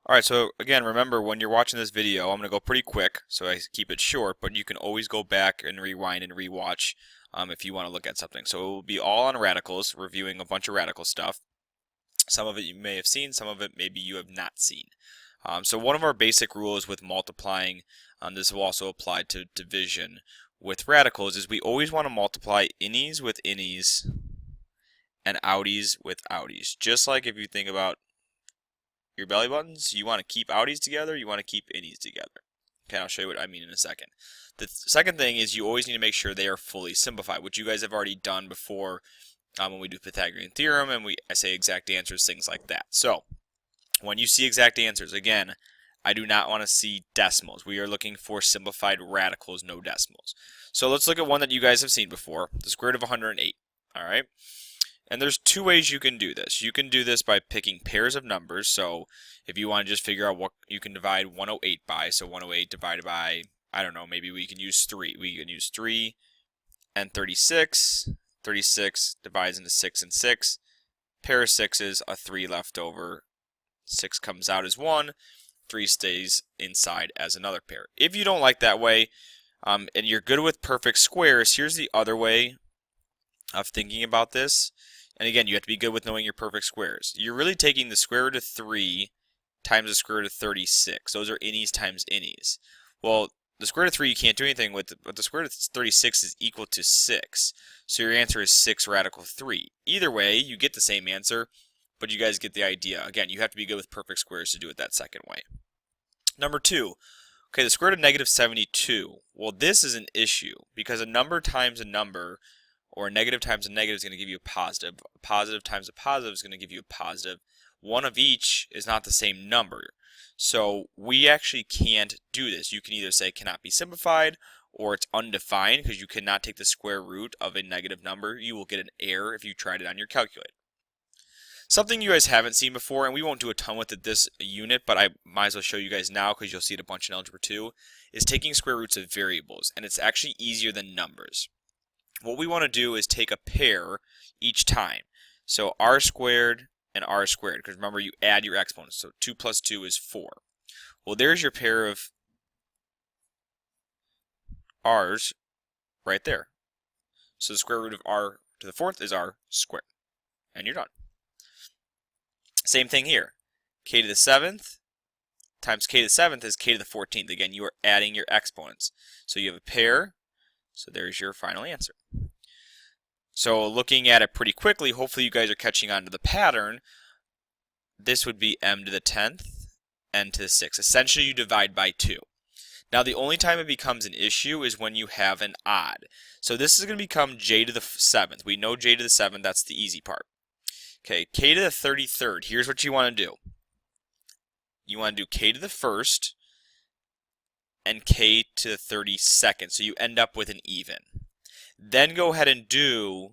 Alright, so again, remember when you're watching this video, I'm going to go pretty quick, so I keep it short, but you can always go back and rewind and rewatch if you want to look at something. So it will be all on radicals, reviewing a bunch of radical stuff. Some of it you may have seen, some of it maybe you have not seen. So one of our basic rules with multiplying, this will also apply to division with radicals, is we always want to multiply innies with innies and outies with outies. Just like if you think about your belly buttons, you want to keep outies together, you want to keep innies together. Okay, I'll show you what I mean in a second. The second thing is you always need to make sure they are fully simplified, which you guys have already done before when we do Pythagorean theorem and I say exact answers, things like that. So when you see exact answers, again, I do not want to see decimals. We are looking for simplified radicals, no decimals. So let's look at one that you guys have seen before, the square root of 108. All right. And there's two ways you can do this. You can do this by picking pairs of numbers. So if you want to just figure out what you can divide 108 by, so 108 divided by, I don't know, maybe we can use 3. We can use 3 and 36. 36 divides into 6 and 6. Pair of 6s, a 3 left over. 6 comes out as 1. 3 stays inside as another pair. If you don't like that way, and you're good with perfect squares, here's the other way of thinking about this. And again, you have to be good with knowing your perfect squares. You're really taking the square root of 3 times the square root of 36. Those are innies times innies. Well, the square root of 3 you can't do anything with, but the square root of 36 is equal to 6. So your answer is 6 radical 3. Either way, you get the same answer, but you guys get the idea. Again, you have to be good with perfect squares to do it that second way. Number 2. Okay, the square root of negative 72. Well, this is an issue because a number times a number, or a negative times a negative, is going to give you a positive. A positive times a positive is going to give you a positive. One of each is not the same number. So we actually can't do this. You can either say cannot be simplified, or it's undefined because you cannot take the square root of a negative number. You will get an error if you tried it on your calculator. Something you guys haven't seen before, and we won't do a ton with it this unit, but I might as well show you guys now because you'll see it a bunch in Algebra 2, is taking square roots of variables, and it's actually easier than numbers. What we want to do is take a pair each time. So r squared and r squared, because remember you add your exponents, so 2 plus 2 is 4. Well, there's your pair of r's right there. So the square root of r to the 4th is r squared, and you're done. Same thing here. K to the 7th times k to the 7th is k to the 14th. Again, you are adding your exponents. So you have a pair, so there's your final answer. So looking at it pretty quickly, hopefully you guys are catching on to the pattern. This would be m to the 10th, n to the 6th. Essentially, you divide by 2. Now, the only time it becomes an issue is when you have an odd. So this is going to become j to the 7th. We know j to the 7th, that's the easy part. Okay, k to the 33rd. Here's what you want to do. You want to do k to the 1st and k to the 32nd. So you end up with an even. Then go ahead and do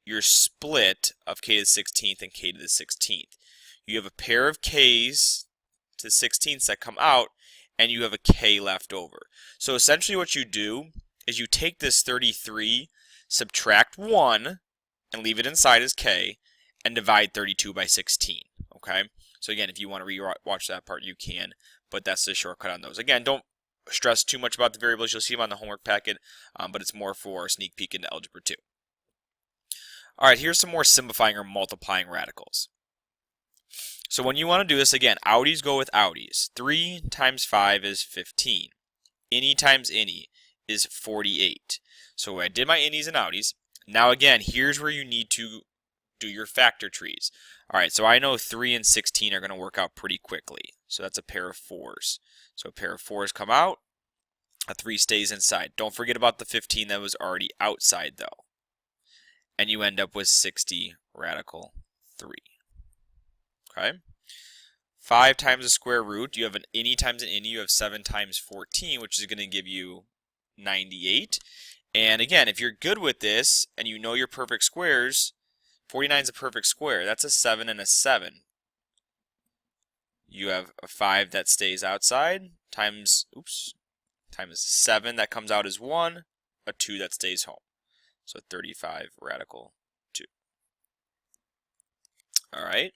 your split of k to the 16th and k to the 16th. You have a pair of k's to the 16th that come out, and you have a k left over. So essentially what you do is you take this 33, subtract 1, and leave it inside as k, and divide 32 by 16. Okay? So again, if you want to re-watch that part, you can, but that's the shortcut on those. Again, don't stress too much about the variables. You'll see them on the homework packet, but it's more for a sneak peek into Algebra 2. All right, here's some more simplifying or multiplying radicals. So when you want to do this, again, outies go with outies. 3 times 5 is 15. Innie times innie is 48. So I did my innies and outies. Now again, here's where you need to do your factor trees. All right, so I know 3 and 16 are going to work out pretty quickly. So that's a pair of 4s. So a pair of 4s come out, a 3 stays inside. Don't forget about the 15 that was already outside though. And you end up with 60 radical 3. Okay? 5 times the square root, you have an innie times an innie, you have 7 times 14, which is going to give you 98. And again, if you're good with this and you know your perfect squares, 49 is a perfect square. That's a 7 and a 7. You have a 5 that stays outside times 7 that comes out as 1, a 2 that stays home. So 35 radical 2. All right.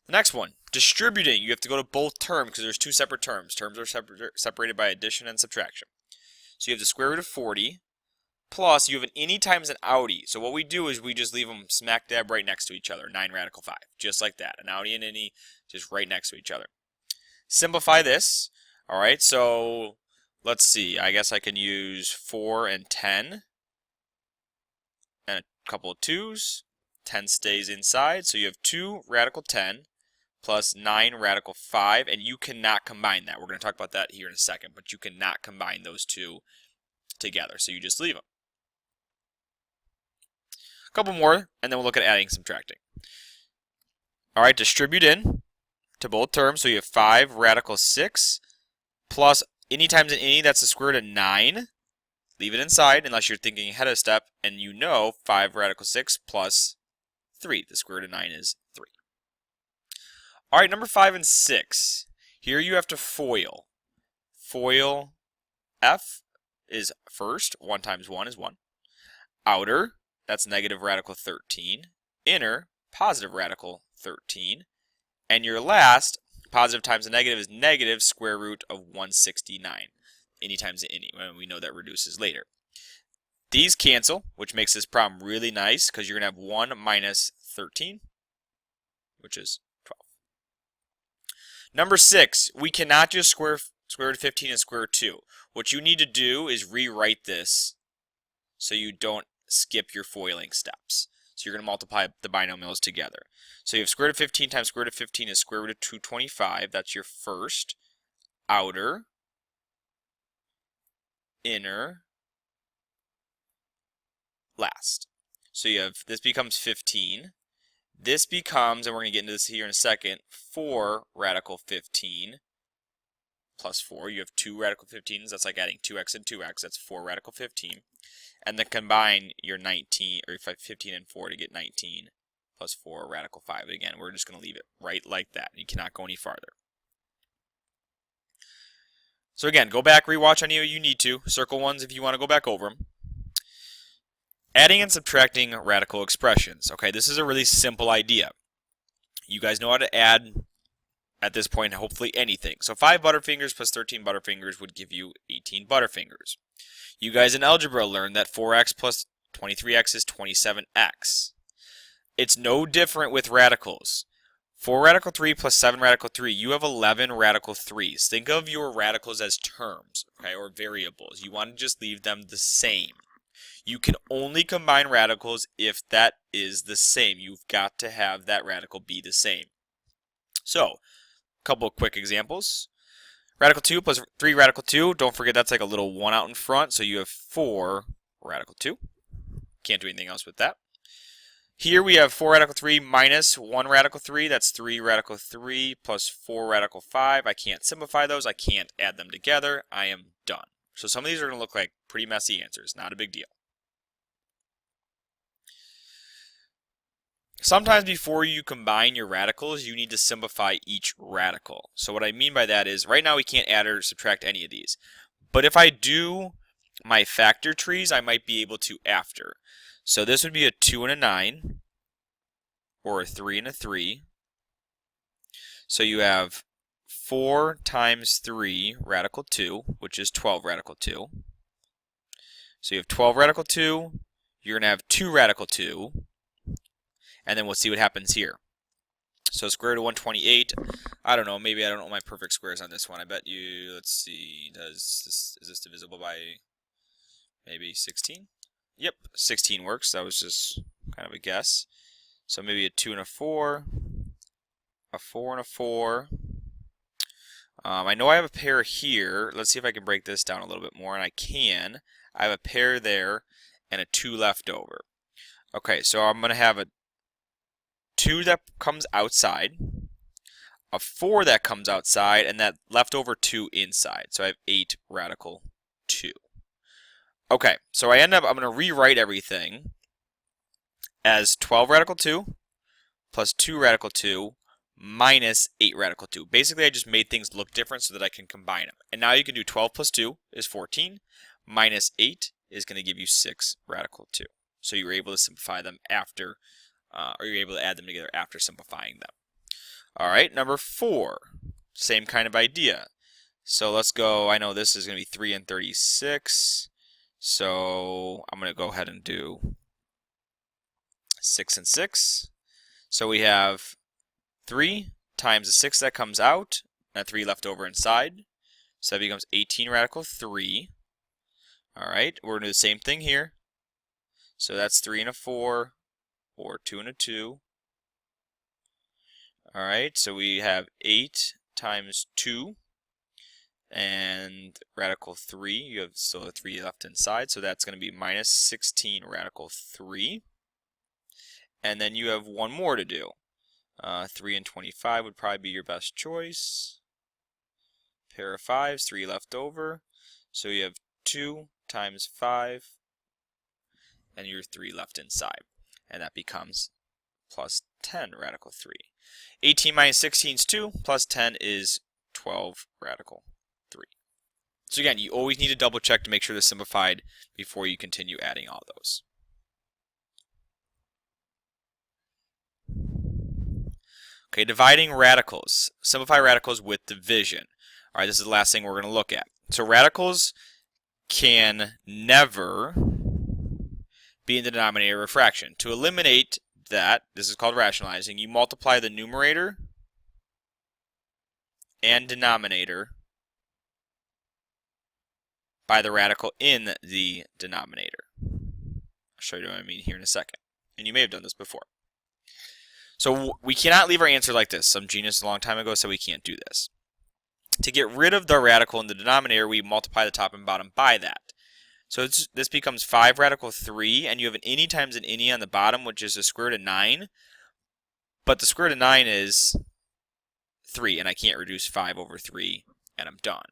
The next one, distributing. You have to go to both terms because there's two separate terms. Terms are separated by addition and subtraction. So you have the square root of 40 plus you have an innie times an outie. So what we do is we just leave them smack dab right next to each other. 9 radical 5. Just like that. An outie and innie just right next to each other. Simplify this. All right, so let's see. I guess I can use 4 and 10 and a couple of 2's. 10 stays inside, so you have 2 radical 10 plus 9 radical 5, and you cannot combine that. We're going to talk about that here in a second, but you cannot combine those two together, so you just leave them. A couple more, and then we'll look at adding and subtracting. All right, distribute in to both terms, so you have 5 radical 6 plus any times an any, that's the square root of 9. Leave it inside unless you're thinking ahead of a step, and you know 5 radical 6 plus 3. The square root of 9 is 3. All right, number 5 and 6. Here you have to FOIL. FOIL F is first. 1 times 1 is 1. Outer, that's negative radical 13. Inner, positive radical 13. And your last, positive times a negative, is negative square root of 169. Any times the any. We know that reduces later. These cancel, which makes this problem really nice because you're going to have 1 minus 13, which is 12. Number 6, we cannot just square root of 15 and square root 2. What you need to do is rewrite this so you don't skip your FOILing steps. So you're going to multiply the binomials together. So you have square root of 15 times square root of 15 is square root of 225. That's your first. Outer, inner, last. So you have, this becomes 15. This becomes, and we're going to get into this here in a second, 4 radical 15 plus 4. You have 2 radical 15s. That's like adding 2x and 2x. That's 4 radical 15. And then combine your 19, or 15 and 4 to get 19 plus 4 radical 5. But again, we're just going to leave it right like that. You cannot go any farther. So again, go back, rewatch any you need to. Circle ones if you want to go back over them. Adding and subtracting radical expressions. Okay, this is a really simple idea. You guys know how to add at this point, hopefully anything. So 5 Butterfingers plus 13 Butterfingers would give you 18 Butterfingers. You guys in algebra learned that 4x plus 23x is 27x. It's no different with radicals. 4 radical 3 plus 7 radical 3, you have 11 radical 3's. Think of your radicals as terms, okay, or variables. You want to just leave them the same. You can only combine radicals if that is the same. You've got to have that radical be the same. So, a couple of quick examples. Radical 2 plus 3 radical 2. Don't forget that's like a little 1 out in front. So you have 4 radical 2. Can't do anything else with that. Here we have 4 radical 3 minus 1 radical 3. That's 3 radical 3 plus 4 radical 5. I can't simplify those. I can't add them together. I am done. So some of these are going to look like pretty messy answers. Not a big deal. Sometimes before you combine your radicals, you need to simplify each radical. So what I mean by that is, right now we can't add or subtract any of these. But if I do my factor trees, I might be able to after. So this would be a 2 and a 9, or a 3 and a 3. So you have 4 times 3 radical 2, which is 12 radical 2. So you have 12 radical 2, you're going to have 2 radical 2, and then we'll see what happens here. So square root of 128, I don't know, maybe I don't know my perfect squares on this one. I bet you, let's see, is this divisible by maybe 16? Yep, 16 works. That was just kind of a guess. So maybe a 2 and a 4, a 4 and a 4. I know I have a pair here. Let's see if I can break this down a little bit more, and I can. I have a pair there and a 2 left over. Okay, so I'm going to have a 2 that comes outside, a 4 that comes outside, and that leftover 2 inside. So I have 8 radical 2. Okay, so I'm going to rewrite everything as 12 radical 2 plus 2 radical 2 minus 8 radical 2. Basically, I just made things look different so that I can combine them. And now you can do 12 plus 2 is 14, minus 8 is going to give you 6 radical 2. So you were able to simplify them after, or you're able to add them together after simplifying them. All right, number 4, same kind of idea. So let's go, I know this is going to be 3 and 36, so I'm going to go ahead and do 6 and 6. So we have 3 times the 6 that comes out, and 3 left over inside. So that becomes 18 radical 3. All right, we're going to do the same thing here. So that's 3 and a 4, or 2 and a 2. All right, so we have 8 times 2, and radical 3. You have still a 3 left inside, so that's going to be minus 16 radical 3. And then you have one more to do. 3 and 25 would probably be your best choice. Pair of 5s, 3 left over. So you have 2 times 5, and your 3 left inside. And that becomes plus 10 radical 3. 18 minus 16 is 2, plus 10 is 12 radical 3. So again, you always need to double check to make sure they're simplified before you continue adding all those. Okay, dividing radicals. Simplify radicals with division. All right, this is the last thing we're going to look at. So radicals can never be in the denominator of a fraction. To eliminate that, this is called rationalizing, you multiply the numerator and denominator by the radical in the denominator. I'll show you what I mean here in a second. And you may have done this before. So we cannot leave our answer like this. Some genius a long time ago said we can't do this. To get rid of the radical in the denominator, we multiply the top and bottom by that. So this becomes 5 radical 3, and you have an any times an any on the bottom, which is the square root of 9. But the square root of 9 is 3, and I can't reduce 5 over 3, and I'm done.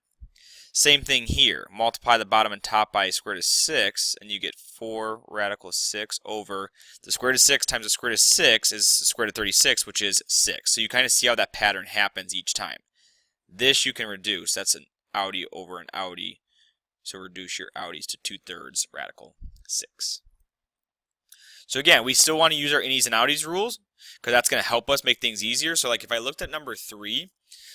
Same thing here. Multiply the bottom and top by square root of 6, and you get 4 radical 6 over the square root of 6 times the square root of 6 is the square root of 36, which is 6. So you kind of see how that pattern happens each time. This you can reduce. That's an outie over an outie. So reduce your outies to 2/3 radical 6. So again, we still want to use our innies and outies rules because that's going to help us make things easier. So like if I looked at number 3,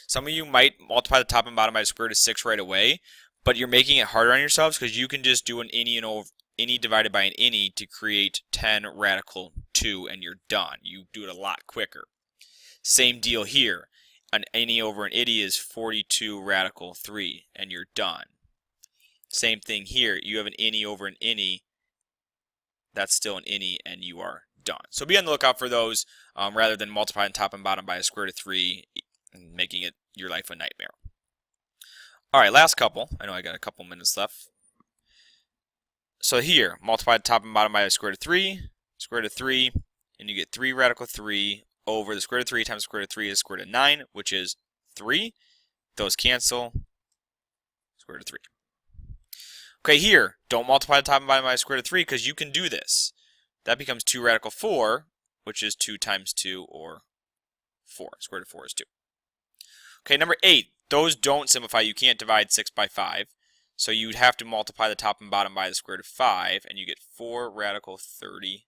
some of you might multiply the top and bottom by the square root of 6 right away, but you're making it harder on yourselves because you can just do an any divided by an any to create 10 radical 2 and you're done. You do it a lot quicker. Same deal here. An any over an itty is 42 radical 3 and you're done. Same thing here. You have an any over an any. That's still an any and you are done. So be on the lookout for those rather than multiplying top and bottom by a square root of 3 and making it your life a nightmare. All right, last couple. I know I got a couple minutes left. So here, multiply the top and bottom by the square root of 3, square root of 3, and you get 3 radical 3 over the square root of 3 times the square root of 3 is square root of 9, which is 3. Those cancel, square root of 3. Okay, here, don't multiply the top and bottom by the square root of 3 because you can do this. That becomes 2 radical 4, which is 2 times 2, or 4. Square root of 4 is 2. Okay, number 8. Those don't simplify. You can't divide 6 by 5. So you'd have to multiply the top and bottom by the square root of 5, and you get 4 radical 30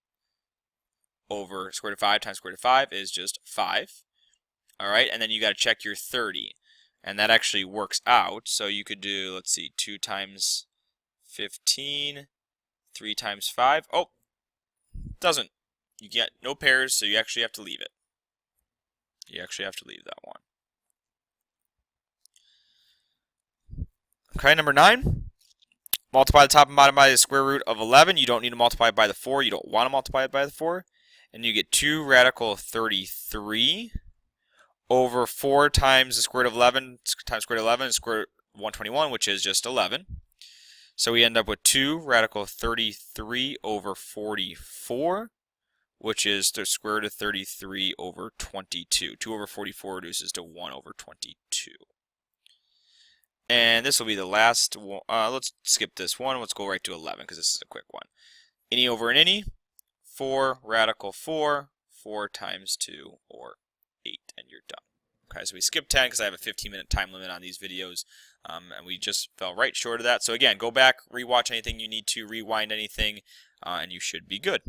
over square root of 5 times square root of 5 is just 5. All right, and then you got to check your 30. And that actually works out. So you could do, let's see, 2 times 15, 3 times 5. Oh, doesn't. You get no pairs, so you actually have to leave it. You actually have to leave that one. Okay, number 9. Multiply the top and bottom by the square root of 11. You don't need to multiply it by the 4. You don't want to multiply it by the 4. And you get 2 radical 33 over 4 times the square root of 11 times square root of 11 is square root of 121, which is just 11. So we end up with 2 radical 33 over 44, which is the square root of 33 over 22. 2 over 44 reduces to 1 over 22. And this will be the last one. Let's skip this one. Let's go right to 11 because this is a quick one. Any over an any, 4 radical 4, 4 times 2, or 8, and you're done. Okay, so we skipped 10 because I have a 15-minute time limit on these videos, and we just fell right short of that. So again, go back, rewatch anything you need to, rewind anything, and you should be good.